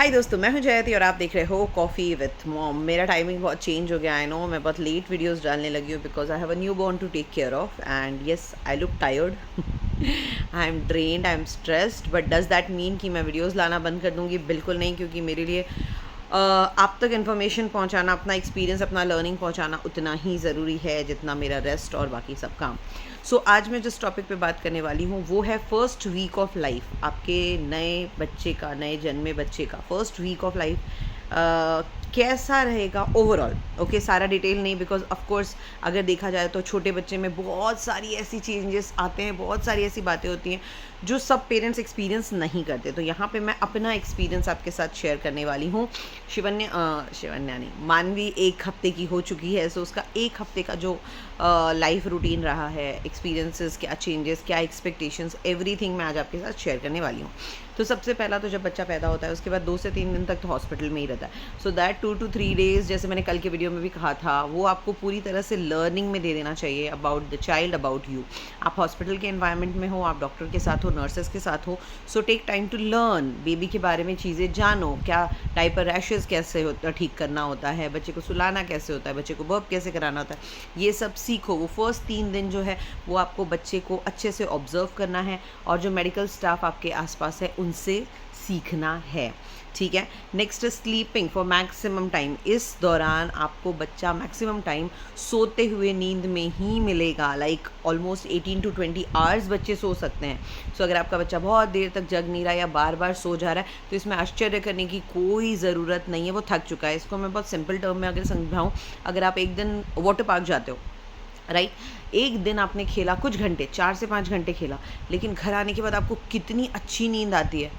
हाय दोस्तों, मैं हूं जयति और आप देख रहे हो कॉफ़ी विथ मॉम। मेरा टाइमिंग बहुत चेंज हो गया, आई नो। मैं बहुत लेट वीडियोस डालने लगी हूँ because I have a newborn to take care of and yes I look tired. I am drained, I am stressed, but does that mean कि मैं वीडियोस लाना बंद कर दूँगी? बिल्कुल नहीं, क्योंकि मेरे लिए आप तक इन्फॉर्मेशन पहुंचाना, अपना एक्सपीरियंस, अपना लर्निंग पहुंचाना उतना ही ज़रूरी है जितना मेरा रेस्ट और बाकी सब काम। सो आज मैं जिस टॉपिक पे बात करने वाली हूँ वो है फर्स्ट वीक ऑफ लाइफ। आपके नए बच्चे का, नए जन्मे बच्चे का फर्स्ट वीक ऑफ लाइफ कैसा रहेगा ओवरऑल। ओके, सारा डिटेल नहीं, बिकॉज ऑफ कोर्स अगर देखा जाए तो छोटे बच्चे में बहुत सारी ऐसी चेंजेस आते हैं, बहुत सारी ऐसी बातें होती हैं जो सब पेरेंट्स एक्सपीरियंस नहीं करते। तो यहाँ पे मैं अपना एक्सपीरियंस आपके साथ शेयर करने वाली हूँ। शिवन्या नहीं, मानवी 1 हफ्ते की हो चुकी है, सो उसका 1 हफ्ते का जो लाइफ रूटीन रहा है, एक्सपीरियंसेस, क्या चेंजेस, क्या एक्सपेक्टेशंस, एवरीथिंग मैं आज आपके साथ शेयर करने वाली हूँ। तो सबसे पहला तो जब बच्चा पैदा होता है उसके बाद 2 से 3 दिन तक तो हॉस्पिटल में ही रहता है। सो दैट 2 to 3 डेज़, जैसे मैंने कल के वीडियो में भी कहा था, वो आपको पूरी तरह से लर्निंग में दे देना चाहिए about the child, about you. आप हॉस्पिटल के एनवायरनमेंट में हो, आप डॉक्टर के साथ हो, नर्सेस के साथ हो, so take time to learn. Baby के बारे में चीज़ें जानो, क्या डायपर रैशेज़ कैसे होता ठीक करना होता है, बच्चे को सुलाना कैसे होता है, बच्चे को बर्प कैसे कराना होता है, ये सब सीखो। वो फर्स्ट 3 दिन जो है वो आपको बच्चे को अच्छे से ऑब्जर्व करना है और जो मेडिकल स्टाफ आपके आसपास है उनसे सीखना है, ठीक है। Next sleeping for maximum time. इस दौरान आपको बच्चा मैक्सिमम टाइम सोते हुए नींद में ही मिलेगा। लाइक ऑलमोस्ट 18 to 20 आवर्स बच्चे सो सकते हैं। सो अगर आपका बच्चा बहुत देर तक जग नहीं रहा या बार बार सो जा रहा है तो इसमें आश्चर्य करने की कोई ज़रूरत नहीं है, वो थक चुका है। इसको मैं बहुत सिंपल टर्म में अगर समझाऊँ, अगर आप एक दिन वाटर पार्क जाते हो, राइट, एक दिन आपने खेला कुछ घंटे, 4 से 5 घंटे खेला, लेकिन घर आने के बाद आपको कितनी अच्छी नींद आती है,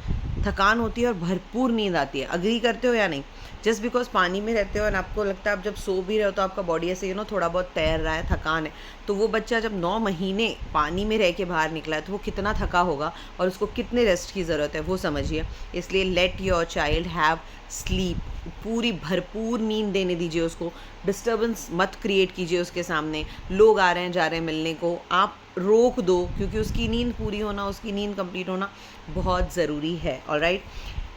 थकान होती है और भरपूर नींद आती है। अग्री करते हो या नहीं? जस्ट बिकॉज पानी में रहते हो और आपको लगता है आप जब सो भी रहे हो तो आपका बॉडी ऐसे थोड़ा बहुत तैर रहा है, थकान है, तो वो बच्चा जब 9 महीने पानी में रह के बाहर निकला है तो वो कितना थका होगा और उसको कितने रेस्ट की ज़रूरत है वो समझिए। इसलिए let your child have sleep, पूरी भरपूर नींद देने दीजिए उसको। डिस्टर्बेंस मत क्रिएट कीजिए उसके सामने। लोग आ रहे हैं जा रहे हैं मिलने को, आप रोक दो, क्योंकि उसकी नींद पूरी होना, उसकी नींद कंप्लीट होना बहुत ज़रूरी है। ऑलराइट,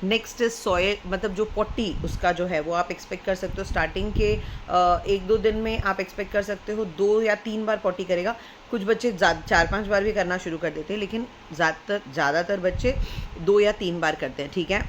नेक्स्ट इज सॉइल, मतलब जो पॉटी उसका जो है वो आप एक्सपेक्ट कर सकते हो स्टार्टिंग के 1-2 दिन में। आप एक्सपेक्ट कर सकते हो 2 या 3 बार पॉटी करेगा। कुछ बच्चे 4-5 बार भी करना शुरू कर देते हैं, लेकिन ज़्यादातर बच्चे 2 या 3 बार करते हैं, ठीक है।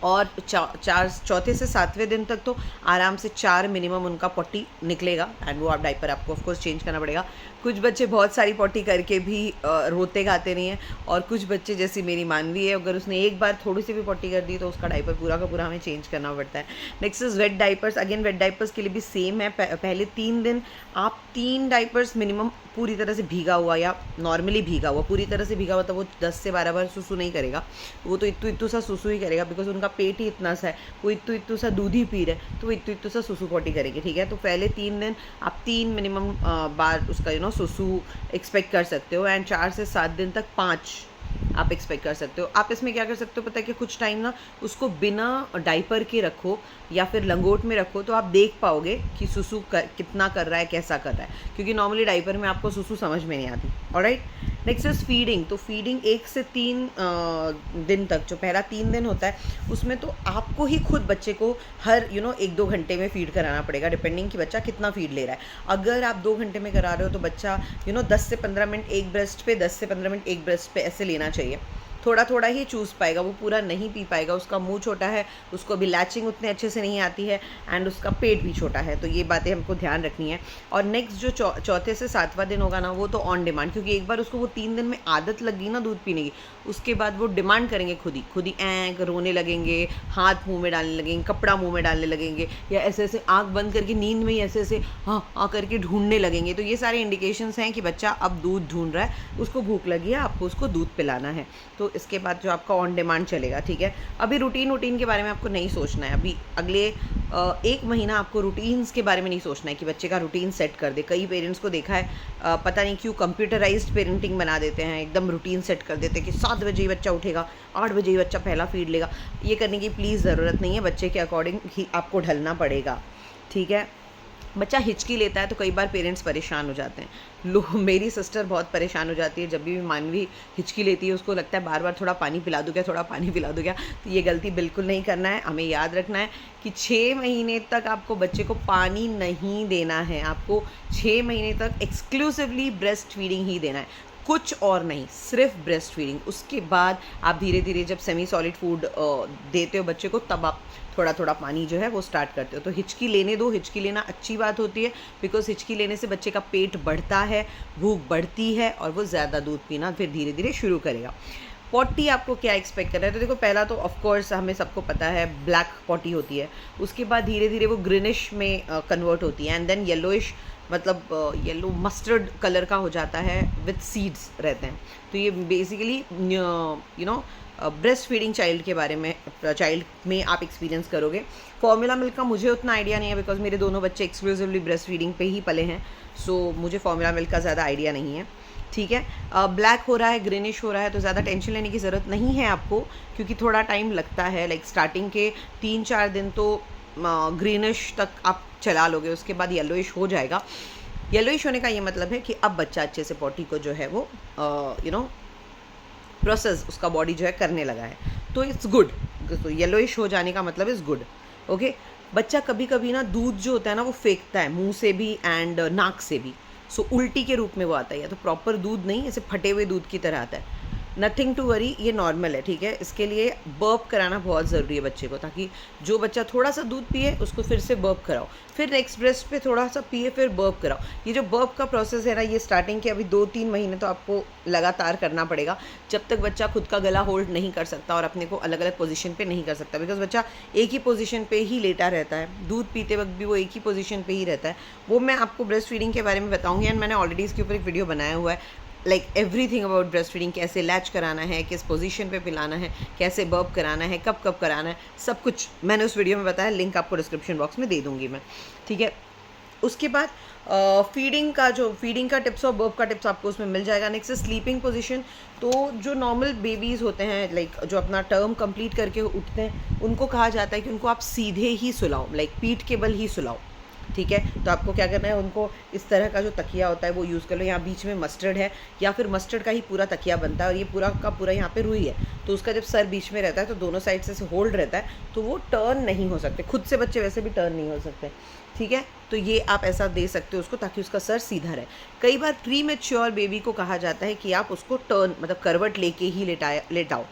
और चौथे से 7वें दिन तक तो आराम से 4 मिनिमम उनका पॉटी निकलेगा एंड वो आप डायपर आपको ऑफकोर्स चेंज करना पड़ेगा। कुछ बच्चे बहुत सारी पॉटी करके भी रोते गाते नहीं हैं, और कुछ बच्चे जैसी मेरी मानवी है, अगर उसने एक बार थोड़ी सी भी पॉटी कर दी तो उसका डायपर पूरा का पूरा हमें चेंज करना पड़ता है। Next is wet diapers. Again wet diapers के लिए भी सेम है। पहले 3 दिन आप 3 डाइपर्स मिनिमम पूरी तरह से भीगा हुआ या नॉर्मली भीगा हुआ, पूरी तरह से भीगा हुआ तो वो 10 से 12 बार सुसु नहीं करेगा, वो तो इत्तू सा सुसु ही करेगा, बिकॉज उनका पेट ही इतना सा है, वो इत्तू सा दूध ही पी रहे, तो वो इत्तू सा सुसु पॉटी करेंगे, ठीक है। तो पहले 3 दिन आप 3 मिनिमम बार उसका सुसु एक्सपेक्ट कर सकते हो, एंड 4 से 7 दिन तक 5 आप एक्सपेक्ट कर सकते हो। आप इसमें क्या कर सकते हो पता है कि कुछ टाइम ना उसको बिना डाइपर के रखो या फिर लंगोट में रखो, तो आप देख पाओगे कि सुसु कितना कर रहा है, कैसा कर रहा है, क्योंकि नॉर्मली डाइपर में आपको सुसु समझ में नहीं आती। Alright, next is feeding. तो फीडिंग 1 से 3 दिन तक, जो पहला 3 दिन होता है उसमें तो आपको ही खुद बच्चे को हर 1-2 घंटे में फीड कराना पड़ेगा, डिपेंडिंग कि बच्चा कितना फीड ले रहा है। अगर आप 2 घंटे में करा रहे हो तो बच्चा 10 से 15 मिनट एक ब्रेस्ट पे, 10 से 15 मिनट एक ब्रेस्ट पे ऐसे लेना चाहिए। थोड़ा थोड़ा ही चूस पाएगा, वो पूरा नहीं पी पाएगा, उसका मुंह छोटा है, उसको अभी लैचिंग उतने अच्छे से नहीं आती है, एंड उसका पेट भी छोटा है, तो ये बातें हमको ध्यान रखनी है। और नेक्स्ट जो चौथे से 7वां दिन होगा ना, वो तो ऑन डिमांड, क्योंकि एक बार उसको वो 3 दिन में आदत लग गई ना दूध पीने की, उसके बाद वो डिमांड करेंगे खुद ही ऐंक रोने लगेंगे, हाथ मुंह में डालने लगेंगे, कपड़ा मुंह में डालने लगेंगे, या ऐसे ऐसे आँख बंद करके नींद में ही ऐसे हाँ करके ढूंढने लगेंगे। तो ये सारे इंडिकेशंस हैं कि बच्चा अब दूध ढूंढ रहा है, उसको भूख लगी है, आपको उसको दूध पिलाना है। तो इसके बाद जो आपका ऑन डिमांड चलेगा, ठीक है। अभी रूटीन के बारे में आपको नहीं सोचना है। अभी अगले 1 महीना आपको रूटीन्स के बारे में नहीं सोचना है कि बच्चे का रूटीन सेट कर दे। कई पेरेंट्स को देखा है, पता नहीं क्यों कंप्यूटराइज्ड पेरेंटिंग बना देते हैं, एकदम रूटीन सेट कर देते हैं कि 7 बजे ही बच्चा उठेगा, 8 बजे ही बच्चा पहला फीड लेगा। ये करने की प्लीज़ ज़रूरत नहीं है, बच्चे के अकॉर्डिंग ही आपको ढलना पड़ेगा, ठीक है। बच्चा हिचकी लेता है तो कई बार पेरेंट्स परेशान हो जाते हैं। मेरी सिस्टर बहुत परेशान हो जाती है जब भी मानवी हिचकी लेती है, उसको लगता है बार बार थोड़ा पानी पिला दूँ क्या, थोड़ा पानी पिला दूँ क्या। तो ये गलती बिल्कुल नहीं करना है। हमें याद रखना है कि 6 महीने तक आपको बच्चे को पानी नहीं देना है। आपको 6 महीने तक एक्सक्लूसिवली ब्रेस्ट फीडिंग ही देना है, कुछ और नहीं, सिर्फ ब्रेस्ट फीडिंग। उसके बाद आप धीरे धीरे जब सेमी सॉलिड फूड देते हो बच्चे को, तब आप थोड़ा थोड़ा पानी जो है वो स्टार्ट करते हो। तो हिचकी लेने दो, हिचकी लेना अच्छी बात होती है, बिकॉज हिचकी लेने से बच्चे का पेट बढ़ता है, भूख बढ़ती है और वो ज़्यादा दूध पीना फिर धीरे धीरे शुरू करेगा। पॉटी आपको क्या एक्सपेक्ट कर रहा है? तो देखो, पहला तो ऑफ कोर्स हमें सबको पता है ब्लैक पॉटी होती है, उसके बाद धीरे धीरे वो ग्रीनिश में कन्वर्ट होती है, एंड देन येलोइश, मतलब येलो मस्टर्ड कलर का हो जाता है, विथ सीड्स रहते हैं। तो ये बेसिकली ब्रेस्ट फीडिंग चाइल्ड के बारे में, चाइल्ड में आप एक्सपीरियंस करोगे। फॉर्मूला मिल्क का मुझे उतना आइडिया नहीं है, बिकॉज मेरे दोनों बच्चे एक्सक्लूसिवली ब्रेस्ट फीडिंग पे ही पले हैं, सो मुझे फॉर्मूला मिल्क का ज़्यादा आइडिया नहीं है। ठीक है, ब्लैक हो रहा है, ग्रीनिश हो रहा है, तो ज़्यादा टेंशन लेने की ज़रूरत नहीं है आपको, क्योंकि थोड़ा टाइम लगता है। लाइक स्टार्टिंग के 3-4 दिन तो ग्रीनिश तक आप चला लोगे, उसके बाद येलोइश हो जाएगा। येलोइश होने का ये मतलब है कि अब बच्चा अच्छे से पॉटी को जो है वो प्रोसेस उसका बॉडी जो है करने लगा है, तो इट्स गुड। तो येलोइश हो जाने का मतलब इज़ गुड। ओके, बच्चा कभी कभी ना दूध जो होता है ना वो फेंकता है मुंह से भी एंड नाक से भी, सो उल्टी के रूप में वो आता है, या तो प्रॉपर दूध नहीं, ऐसे फटे हुए दूध की तरह आता है। नथिंग टू वरी, ये नॉर्मल है। ठीक है, इसके लिए बर्प कराना बहुत ज़रूरी है बच्चे को, ताकि जो बच्चा थोड़ा सा दूध पिए उसको फिर से बर्प कराओ, फिर नेक्स्ट ब्रेस्ट पे थोड़ा सा पिए, फिर बर्प कराओ। ये जो बर्प का प्रोसेस है ना, ये स्टार्टिंग के अभी 2-3 महीने तो आपको लगातार करना पड़ेगा, जब तक बच्चा खुद का गला होल्ड नहीं कर सकता और अपने को अलग अलग पोजीशन पे नहीं कर सकता, बिकॉज बच्चा एक ही पोजीशन पे ही लेटा रहता है, दूध पीते वक्त भी वो एक ही पोजीशन पे ही रहता है। वो मैं आपको ब्रेस्ट फीडिंग के बारे में बताऊँगी, एंड मैंने ऑलरेडी इसके ऊपर एक वीडियो बनाया हुआ है, like everything about breast feeding, कैसे लैच कराना है, किस पोजीशन पे पिलाना है, कैसे बर्प कराना है, कब कब कराना है, सब कुछ मैंने उस वीडियो में बताया। लिंक आपको डिस्क्रिप्शन बॉक्स में दे दूंगी मैं। ठीक है, उसके बाद फीडिंग का टिप्स और बर्प का टिप्स आपको उसमें मिल जाएगा। नेक्स्ट है स्लीपिंग पोजीशन। तो जो नॉर्मल बेबीज़ होते हैं, लाइक जो अपना टर्म कंप्लीट करके उठते हैं, उनको कहा जाता है कि उनको आप सीधे ही सुलाओ, लाइक पीठ के बल ही सुलाओ। ठीक है, तो आपको क्या करना है, उनको इस तरह का जो तकिया होता है वो यूज़ कर लो। यहाँ बीच में मस्टर्ड है, या फिर मस्टर्ड का ही पूरा तकिया बनता है, और ये पूरा का पूरा यहाँ पे रुई है, तो उसका जब सर बीच में रहता है तो दोनों साइड से होल्ड रहता है, तो वो टर्न नहीं हो सकते, खुद से बच्चे वैसे भी टर्न नहीं हो सकते। ठीक है, तो ये आप ऐसा दे सकते हो उसको, ताकि उसका सर सीधा रहे। कई बार प्री मैच्योर बेबी को कहा जाता है कि आप उसको टर्न, मतलब करवट लेके ही लेटाओ।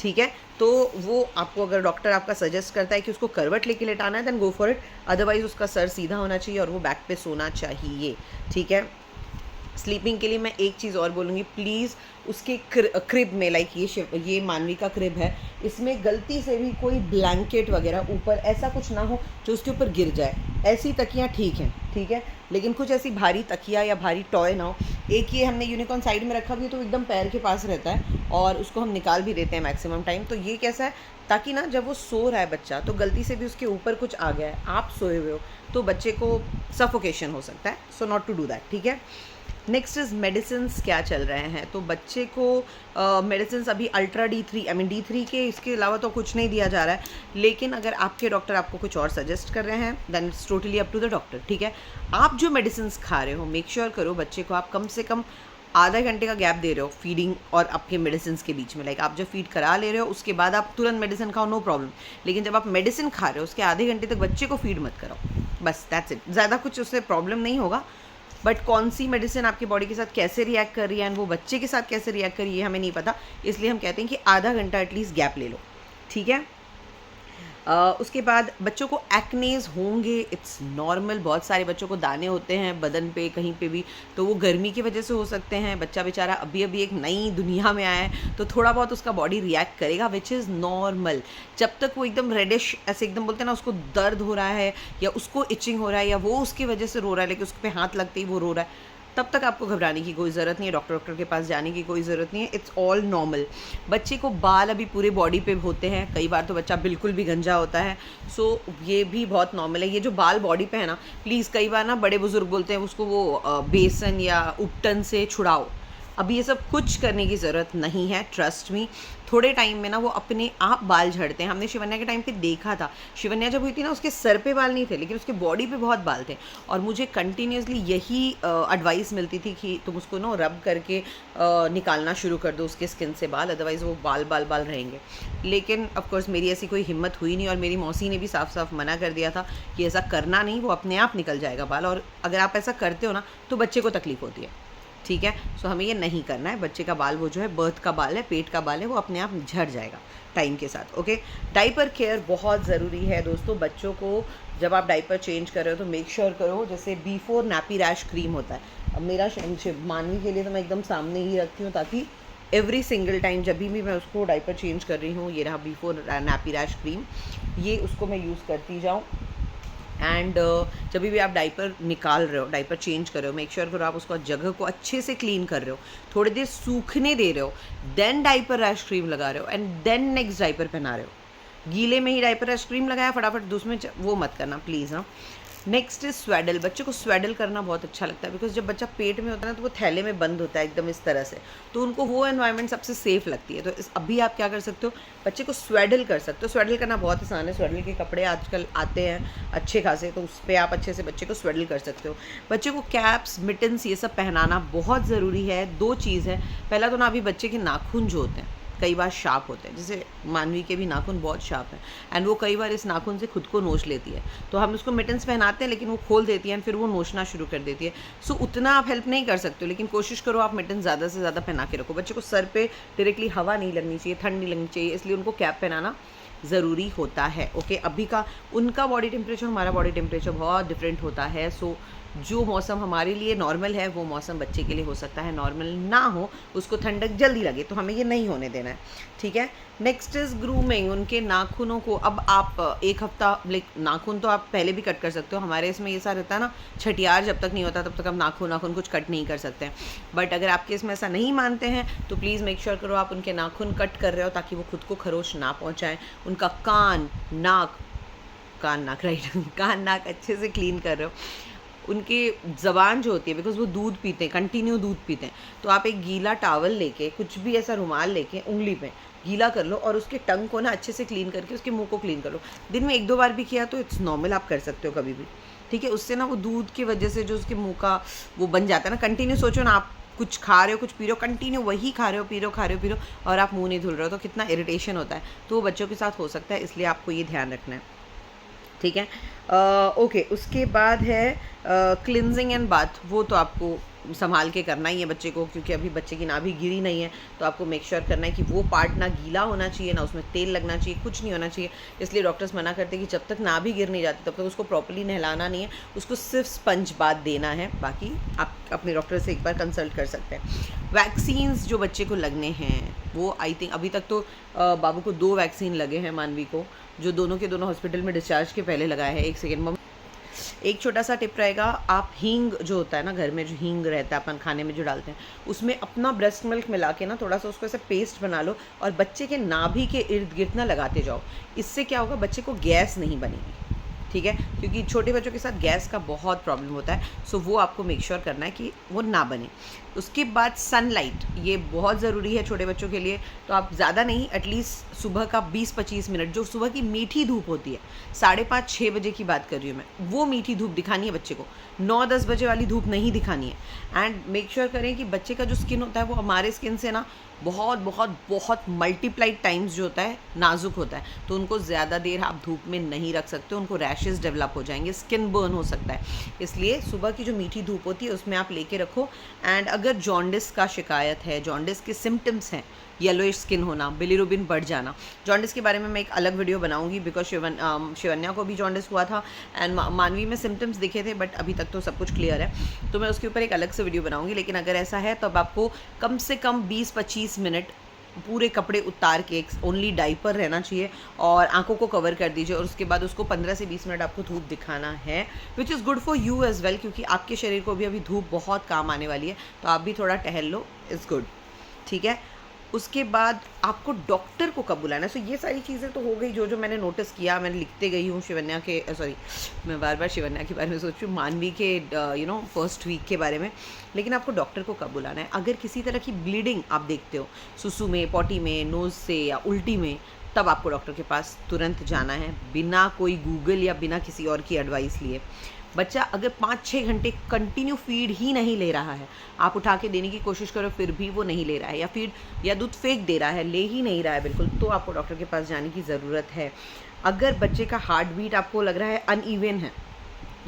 ठीक है, तो वो आपको, अगर डॉक्टर आपका सजेस्ट करता है कि उसको करवट लेके लेटाना है, then go for it, otherwise उसका सर सीधा होना चाहिए और वो बैक पे सोना चाहिए। ठीक है, स्लीपिंग के लिए मैं एक चीज़ और बोलूँगी, प्लीज़ उसके क्रिब में, लाइक ये मानवी का क्रिब है, इसमें गलती से भी कोई ब्लैंकेट वगैरह ऊपर ऐसा कुछ ना हो जो उसके ऊपर गिर जाए। ऐसी तकियाँ ठीक हैं, ठीक है, लेकिन कुछ ऐसी भारी तकिया या भारी टॉय ना हो। एक ये हमने यूनिकॉर्न साइड में रखा भी है, तो एकदम पैर के पास रहता है और उसको हम निकाल भी देते हैं मैक्सिमम टाइम। तो ये कैसा है, ताकि ना जब वो सो रहा है बच्चा, तो गलती से भी उसके ऊपर कुछ आ गया है, आप सोए हुए हो, तो बच्चे को सफोकेशन हो सकता है, so not to do that. ठीक है, नेक्स्ट इज़ मेडिसिन्स क्या चल रहे हैं। तो बच्चे को मेडिसिन्स अभी ultra D3, I mean D3 के इसके अलावा तो कुछ नहीं दिया जा रहा है, लेकिन अगर आपके डॉक्टर आपको कुछ और सजेस्ट कर रहे हैं, then it's totally up to the doctor. ठीक है, आप जो मेडिसिन्स खा रहे हो, मेक श्योर करो बच्चे को आप कम से कम आधा घंटे का गैप दे रहे हो फीडिंग और आपके मेडिसिन के बीच में। लाइक आप जब फीड करा ले रहे हो उसके बाद आप तुरंत मेडिसिन खाओ, नो प्रॉब्लम, लेकिन जब आप मेडिसिन खा रहे हो उसके आधे घंटे तक बच्चे को फीड मत कराओ, बस दैट्स इट। ज़्यादा कुछ उससे प्रॉब्लम नहीं होगा, बट कौन सी मेडिसिन आपकी बॉडी के साथ कैसे रिएक्ट कर रही है एंड वो बच्चे के साथ कैसे रिएक्ट कर रही है हमें नहीं पता, इसलिए हम कहते हैं कि आधा घंटा एटलीस्ट गैप ले लो। ठीक है, उसके बाद बच्चों को एक्नेज होंगे, इट्स नॉर्मल। बहुत सारे बच्चों को दाने होते हैं बदन पे कहीं पे भी, तो वो गर्मी की वजह से हो सकते हैं। बच्चा बेचारा अभी अभी एक नई दुनिया में आया है, तो थोड़ा बहुत उसका बॉडी रिएक्ट करेगा, विच इज़ नॉर्मल। जब तक वो एकदम रेडिश, ऐसे एकदम बोलते हैं ना, उसको दर्द हो रहा है या उसको इचिंग हो रहा है या वो उसकी वजह से रो रहा है, लेकिन उस पर हाथ लगते ही वो रो रहा है, तब तक आपको घबराने की कोई ज़रूरत नहीं है, डॉक्टर के पास जाने की कोई ज़रूरत नहीं है, इट्स ऑल नॉर्मल। बच्चे को बाल अभी पूरे बॉडी पे होते हैं, कई बार तो बच्चा बिल्कुल भी गंजा होता है, सो ये भी बहुत नॉर्मल है। ये जो बाल बॉडी पे है ना, प्लीज़, कई बार ना बड़े बुजुर्ग बोलते हैं उसको वो बेसन या उपटन से छुड़ाओ, अभी ये सब कुछ करने की ज़रूरत नहीं है, ट्रस्ट मी। थोड़े टाइम में ना वो अपने आप बाल झड़ते हैं। हमने शिवन्या के टाइम पे देखा था, शिवन्या जब हुई थी ना उसके सर पे बाल नहीं थे लेकिन उसके बॉडी पे बहुत बाल थे, और मुझे कंटिन्यूसली यही एडवाइस मिलती थी कि तुम उसको ना रब करके निकालना शुरू कर दो उसके स्किन से बाल, अदरवाइज़ वो बाल बाल बाल रहेंगे। लेकिन ऑफ कोर्स मेरी ऐसी कोई हिम्मत हुई नहीं, और मेरी मौसी ने भी साफ साफ मना कर दिया था कि ऐसा करना नहीं, वो अपने आप निकल जाएगा बाल, और अगर आप ऐसा करते हो ना तो बच्चे को तकलीफ होती है, ठीक है। सो हमें ये नहीं करना है। बच्चे का बाल वो जो है बर्थ का बाल है, पेट का बाल है, वो अपने आप झड़ जाएगा टाइम के साथ, ओके। डाइपर केयर बहुत ज़रूरी है दोस्तों। बच्चों को जब आप डाइपर चेंज कर रहे हो तो मेक श्योर करो, जैसे बिफोर नैपी रैश क्रीम होता है, अब मेरा मानवी के लिए तो मैं एकदम सामने ही रखती हूँ ताकि एवरी सिंगल टाइम जब भी मैं उसको डाइपर चेंज कर रही हूँ, ये रहा बिफोर नैपी रैश क्रीम, ये उसको मैं यूज़ करती जाऊँ। एंड जब भी आप डाइपर निकाल रहे हो, डाइपर चेंज कर रहे हो, मेक श्योर करो आप उसको जगह को अच्छे से क्लीन कर रहे हो, थोड़ी देर सूखने दे रहे हो, देन डाइपर रैश क्रीम लगा रहे हो, एंड देन नेक्स्ट डाइपर पहना रहे हो। गीले में ही डाइपर रैश क्रीम लगाया फटाफट उसमें, वो मत करना प्लीज़। हाँ, नेक्स्ट इज स्वेडल। बच्चे को स्वेडल करना बहुत अच्छा लगता है, बिकॉज जब बच्चा पेट में होता है ना तो वो थैले में बंद होता है एकदम इस तरह से, तो उनको वो एनवायरनमेंट सबसे सेफ लगती है। तो अभी आप क्या कर सकते हो, बच्चे को स्वेडल कर सकते हो। स्वेडल करना बहुत आसान है, स्वेडल के कपड़े आजकल आते हैं अच्छे खासे, तो उस पर आप अच्छे से बच्चे को स्वेडल कर सकते हो। बच्चे को कैप्स, मिटन्स ये सब पहनाना बहुत ज़रूरी है। दो चीज़ है, पहला तो ना अभी बच्चे के नाखून जो होते हैं कई बार शार्प होते हैं, जैसे मानवी के भी नाखून बहुत शार्प हैं, एंड वो कई बार इस नाखून से खुद को नोच लेती है, तो हम उसको मिटन्स पहनाते हैं लेकिन वो खोल देती है एंड फिर वो नोचना शुरू कर देती है। सो उतना आप हेल्प नहीं कर सकते हो, लेकिन कोशिश करो आप मिटन्स ज़्यादा से ज़्यादा पहना के रखो। बच्चे को सर पे डायरेक्टली हवा नहीं लगनी चाहिए, ठंड नहीं लगनी चाहिए, इसलिए उनको कैप पहनाना ज़रूरी होता है, ओके। अभी का उनका बॉडी टेम्परेचर, हमारा बॉडी टेम्परेचर बहुत डिफरेंट होता है। सो जो मौसम हमारे लिए नॉर्मल है वो मौसम बच्चे के लिए हो सकता है नॉर्मल ना हो, उसको ठंडक जल्दी लगे, तो हमें ये नहीं होने देना है, ठीक है। Next is grooming. उनके नाखूनों को अब आप एक हफ्ता, लाइक नाखून तो आप पहले भी कट कर सकते हो, हमारे इसमें ये सारा रहता है ना, छठियार जब तक नहीं होता तब तक हम नाखून कुछ कट नहीं कर सकते हैं। बट अगर आपके इसमें ऐसा नहीं मानते हैं तो प्लीज़ मेक श्योर करो आप उनके नाखून कट कर रहे हो ताकि वो खुद को खरोच ना पहुँचाएँ। उनका कान नाक राइट कान नाक अच्छे से क्लीन कर रहे हो। उनकी ज़बान जो होती है, बिकॉज वो दूध पीते हैं, कंटिन्यू दूध पीते हैं, तो आप एक गीला टावल लेके, कुछ भी ऐसा रुमाल लेके उंगली पे गीला कर लो और उसके टंग को ना अच्छे से क्लीन करके उसके मुंह को क्लीन कर लो। दिन में 1-2 बार भी किया तो इट्स नॉर्मल, आप कर सकते हो कभी भी, ठीक है। उससे ना वो दूध की वजह से जो उसके मुंह का वो बन जाता है ना, कंटिन्यू सोचो ना आप कुछ खा रहे हो, कुछ पी रहे हो, कंटिन्यू वही खा रहे हो, पी रहे हो और आप मुँह नहीं धुल रहे हो, तो कितना इरिटेशन होता है। तो वो बच्चों के साथ हो सकता है, इसलिए आपको ये ध्यान रखना है, ठीक है। ओके, उसके बाद है क्लिनजिंग एंड बाथ। वो तो आपको संभाल के करना ही है बच्चे को, क्योंकि अभी बच्चे की नाभि गिरी नहीं है, तो आपको मेक श्योर करना है कि वो पार्ट ना गीला होना चाहिए, ना उसमें तेल लगना चाहिए, कुछ नहीं होना चाहिए। इसलिए डॉक्टर्स मना करते हैं कि जब तक नाभि गिर नहीं जाती तब तक उसको प्रॉपर्ली नहलाना नहीं है, उसको सिर्फ स्पंज बाथ देना है। बाकी आप अपने डॉक्टर से एक बार कंसल्ट कर सकते हैं। वैक्सीन्स जो बच्चे को लगने हैं वो आई थिंक अभी तक तो बाबू को 2 वैक्सीन लगे हैं, मानवी को, जो दोनों के दोनों हॉस्पिटल में डिस्चार्ज के पहले लगाया है। एक सेकेंड, एक छोटा सा टिप रहेगा, आप हींग जो होता है ना, घर में जो हींग रहता है अपन खाने में जो डालते हैं, उसमें अपना ब्रेस्ट मिल्क मिला के ना थोड़ा सा उसको ऐसे पेस्ट बना लो और बच्चे के नाभि के इर्द गिर्द ना लगाते जाओ। इससे क्या होगा, बच्चे को गैस नहीं बनेगी, ठीक है, क्योंकि छोटे बच्चों के साथ गैस का बहुत प्रॉब्लम होता है। सो वो आपको मेक श्योर करना है कि वो ना बने। उसके बाद सनलाइट, ये बहुत ज़रूरी है छोटे बच्चों के लिए। तो आप ज़्यादा नहीं, एटलीस्ट सुबह का 20-25 मिनट, जो सुबह की मीठी धूप होती है, 5:30-6 बजे की बात कर रही हूँ मैं, वो मीठी धूप दिखानी है बच्चे को, 9-10 बजे वाली धूप नहीं दिखानी है। एंड मेक श्योर करें कि बच्चे का जो स्किन होता है वो हमारे स्किन से ना बहुत बहुत बहुत मल्टीप्लाइड टाइम्स जो होता है नाजुक होता है, तो उनको ज़्यादा देर आप धूप में नहीं रख सकते, उनको रैशेस डेवलप हो जाएंगे, स्किन बर्न हो सकता है। इसलिए सुबह की जो मीठी धूप होती है उसमें आप लेके रखो। एंड अगर जॉन्डिस का शिकायत है, जॉन्डिस के सिम्टम्स हैं, येलोइश स्किन होना, बिलीरुबिन बढ़ जाना, जॉन्डिस के बारे में मैं एक अलग वीडियो बनाऊंगी, बिकॉज शिवन्या को भी जॉन्डिस हुआ था एंड मानवी में सिम्टम्स दिखे थे, बट अभी तक तो सब कुछ क्लियर है, तो मैं उसके ऊपर एक अलग से वीडियो बनाऊंगी। लेकिन अगर ऐसा है तो अब आपको कम से कम 20-25 मिनट पूरे कपड़े उतार के ओनली डाइपर रहना चाहिए और आंखों को कवर कर दीजिए, और उसके बाद उसको 15 से 20 मिनट आपको धूप दिखाना है, which is good for you as well, क्योंकि आपके शरीर को भी अभी धूप बहुत काम आने वाली है, तो आप भी थोड़ा टहल लो, इज़ गुड, ठीक है। उसके बाद आपको डॉक्टर को कब बुलाना है। सो ये सारी चीज़ें तो हो गई जो जो मैंने नोटिस किया, मैंने लिखते गई हूँ शिवन्या के, सॉरी मैं बार बार शिवन्या के बारे में सोच रही हूँ, मानवी के फर्स्ट वीक के बारे में। लेकिन आपको डॉक्टर को कब बुलाना है, अगर किसी तरह की ब्लीडिंग आप देखते हो सुसु में, पॉटी में, नोज़ से या उल्टी में, तब आपको डॉक्टर के पास तुरंत जाना है, बिना कोई गूगल या बिना किसी और की एडवाइस लिए। बच्चा अगर 5-6 घंटे कंटिन्यू फीड ही नहीं ले रहा है, आप उठा के देने की कोशिश करो फिर भी वो नहीं ले रहा है, या फीड या दूध फेंक दे रहा है, ले ही नहीं रहा है बिल्कुल, तो आपको डॉक्टर के पास जाने की ज़रूरत है। अगर बच्चे का हार्ट बीट आपको लग रहा है अनइवन है,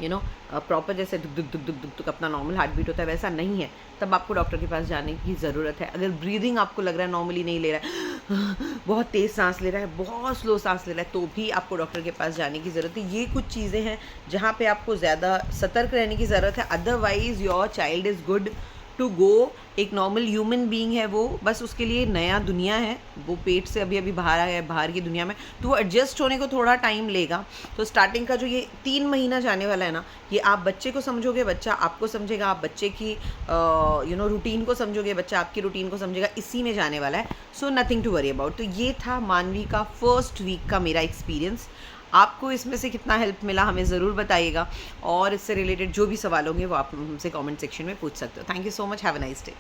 प्रॉपर जैसे दुक दुक दुक दुक दुक दुक अपना नॉर्मल हार्ट बीट होता है वैसा नहीं है, तब आपको डॉक्टर के पास जाने की ज़रूरत है। अगर ब्रीदिंग आपको लग रहा है नॉर्मली नहीं ले रहा है, बहुत तेज़ सांस ले रहा है, बहुत स्लो सांस ले रहा है, तो भी आपको डॉक्टर के पास जाने की ज़रूरत है। ये कुछ चीज़ें हैं जहाँ पे आपको ज़्यादा सतर्क रहने की ज़रूरत है। Otherwise your child is good to go, एक नॉर्मल ह्यूमन बीइंग है वो, बस उसके लिए नया दुनिया है, वो पेट से अभी अभी बाहर आया है बाहर की दुनिया में, तो वो एडजस्ट होने को थोड़ा टाइम लेगा। तो स्टार्टिंग का जो ये 3 महीना जाने वाला है ना, ये आप बच्चे को समझोगे, बच्चा आपको समझेगा, आप बच्चे की रूटीन को समझोगे, बच्चा आपकी रूटीन को समझेगा, इसी में जाने वाला है। So nothing to worry about. तो ये था मानवी का फर्स्ट वीक का मेरा एक्सपीरियंस। आपको इसमें से कितना हेल्प मिला हमें ज़रूर बताइएगा, और इससे रिलेटेड जो भी सवाल होंगे वो आप हमसे कमेंट सेक्शन में पूछ सकते हो। Thank you so much, have a nice day.